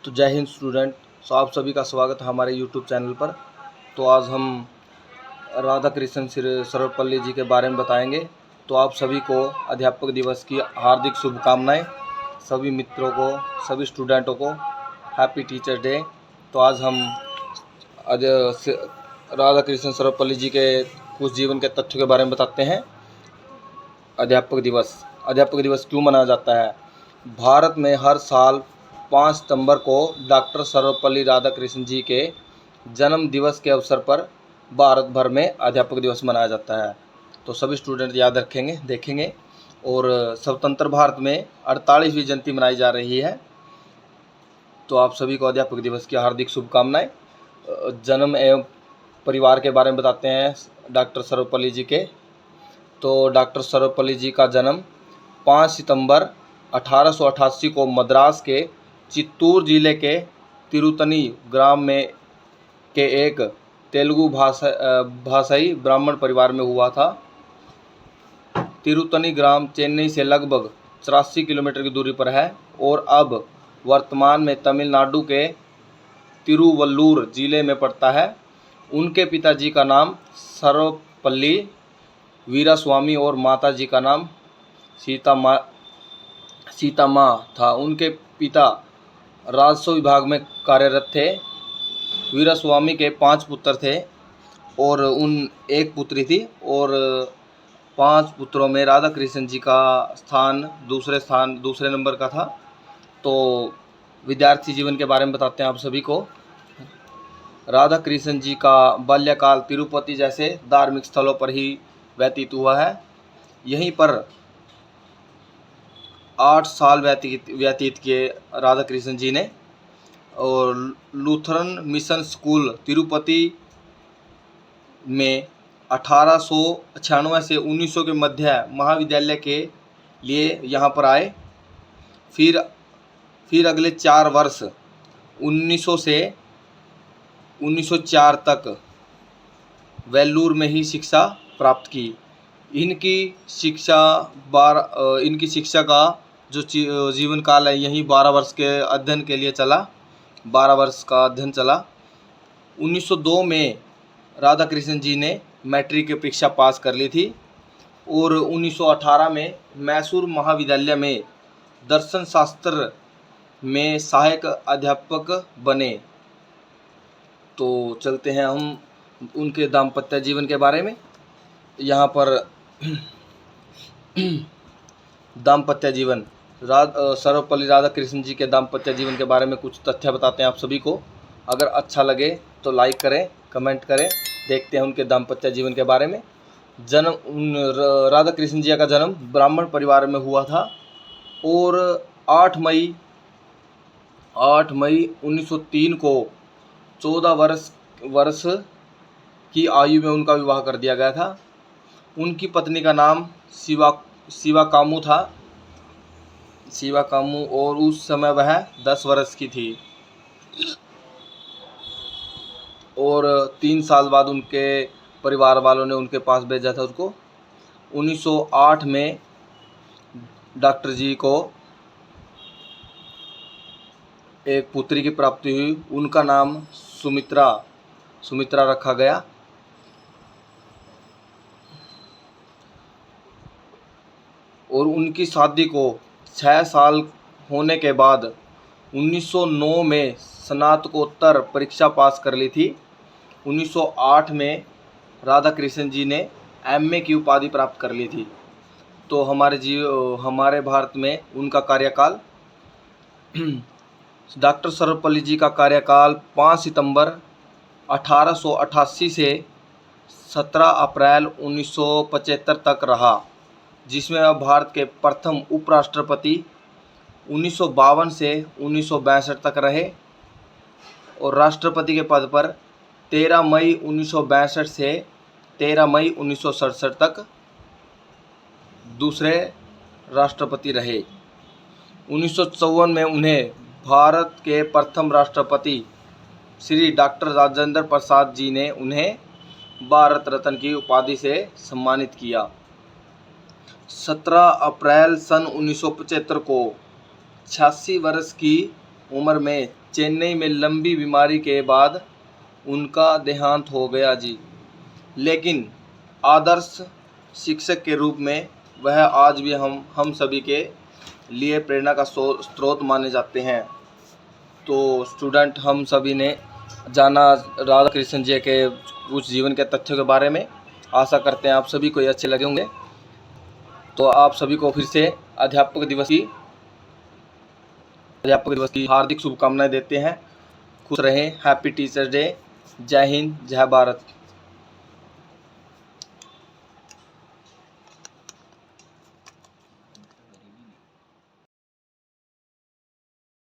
तो जय हिंद स्टूडेंट। सो आप सभी का स्वागत है हमारे यूट्यूब चैनल पर। तो आज हम राधा कृष्ण सर्वपल्ली जी के बारे में बताएंगे। तो आप सभी को अध्यापक दिवस की हार्दिक शुभकामनाएं। सभी मित्रों को, सभी स्टूडेंटों को हैप्पी टीचर्स डे। तो आज हम राधा कृष्ण सर्वपल्ली जी के कुछ जीवन के तथ्यों के बारे में बताते हैं। अध्यापक दिवस क्यों मनाया जाता है? भारत में हर साल 5 सितंबर को डॉक्टर सर्वपल्ली राधाकृष्णन जी के जन्म दिवस के अवसर पर भारत भर में अध्यापक दिवस मनाया जाता है। तो सभी स्टूडेंट याद रखेंगे, देखेंगे। और स्वतंत्र भारत में 48वीं जयंती मनाई जा रही है। तो आप सभी को अध्यापक दिवस की हार्दिक शुभकामनाएं। जन्म एवं परिवार के बारे में बताते हैं डॉक्टर सर्वपल्ली जी के। तो डॉक्टर सर्वपल्ली जी का जन्म 5 सितंबर 1888 को मद्रास के चित्तूर जिले के तिरुतनी ग्राम में के एक तेलुगु भाषाई ब्राह्मण परिवार में हुआ था। तिरुतनी ग्राम चेन्नई से लगभग 84 किलोमीटर की दूरी पर है और अब वर्तमान में तमिलनाडु के तिरुवल्लुर जिले में पड़ता है। उनके पिताजी का नाम सर्वपल्ली वीरास्वामी और माता जी का नाम सीता माँ था। उनके पिता राजस्व विभाग में कार्यरत थे। वीरास्वामी के 5 पुत्र थे और एक पुत्री थी, और 5 पुत्रों में राधा कृष्ण जी का दूसरे नंबर का था। तो विद्यार्थी जीवन के बारे में बताते हैं आप सभी को। राधा कृष्ण जी का बाल्यकाल तिरुपति जैसे धार्मिक स्थलों पर ही व्यतीत हुआ है। यहीं पर 8 साल व्यतीत किए राधा कृष्ण जी ने। और लूथरन मिशन स्कूल तिरुपति में 1896 से 1900 के मध्य महाविद्यालय के लिए यहाँ पर आए। फिर अगले 4 वर्ष 1900 से 1904 तक वेल्लूर में ही शिक्षा प्राप्त की। इनकी शिक्षा का जो जीवन काल है यही 12 वर्ष के अध्ययन के लिए चला। 12 वर्ष का अध्ययन चला। 1902 में राधा कृष्ण जी ने मैट्रिक की परीक्षा पास कर ली थी और 1918 में मैसूर महाविद्यालय में दर्शन शास्त्र में सहायक अध्यापक बने। तो चलते हैं हम उनके दाम्पत्य जीवन के बारे में। यहाँ पर दाम्पत्य जीवन सर्वपल्ली राधाकृष्ण जी के दाम्पत्य जीवन के बारे में कुछ तथ्य बताते हैं आप सभी को। अगर अच्छा लगे तो लाइक करें, कमेंट करें। देखते हैं उनके दाम्पत्य जीवन के बारे में। राधा कृष्ण जी का जन्म ब्राह्मण परिवार में हुआ था और 8 मई 1903 को 14 वर्ष की आयु में उनका विवाह कर दिया गया था। उनकी पत्नी का नाम शिवा कामू था, और उस समय वह 10 वर्ष की थी। और 3 साल बाद उनके परिवार वालों ने उनके पास भेजा था उसको। 1908 में डॉक्टर जी को एक पुत्री की प्राप्ति हुई। उनका नाम सुमित्रा रखा गया। और उनकी शादी को 6 साल होने के बाद 1909 में स्नातकोत्तर परीक्षा पास कर ली थी। 1908 में राधा कृष्ण जी ने एमए की उपाधि प्राप्त कर ली थी। तो हमारे भारत में उनका कार्यकाल डॉक्टर सर्वपल्ली जी का कार्यकाल 5 सितंबर 1888 से 17 अप्रैल 1975 तक रहा, जिसमें वह भारत के प्रथम उपराष्ट्रपति 1952 से 1962 तक रहे और राष्ट्रपति के पद पर 13 मई 1962 से 13 मई 1967 तक दूसरे राष्ट्रपति रहे। 1954 में उन्हें भारत के प्रथम राष्ट्रपति श्री डॉक्टर राजेंद्र प्रसाद जी ने उन्हें भारत रत्न की उपाधि से सम्मानित किया। 17 अप्रैल सन 1975 को 86 वर्ष की उम्र में चेन्नई में लंबी बीमारी के बाद उनका देहांत हो गया जी। लेकिन आदर्श शिक्षक के रूप में वह आज भी हम सभी के लिए प्रेरणा का स्रोत माने जाते हैं। तो स्टूडेंट, हम सभी ने जाना राधा कृष्ण जी के कुछ जीवन के तथ्यों के बारे में। आशा करते हैं आप सभी को ये अच्छे लगे होंगे। तो आप सभी को फिर से अध्यापक दिवस की हार्दिक शुभकामनाएं देते हैं। खुश रहें। Happy teachers day. जय हिंद, जय भारत।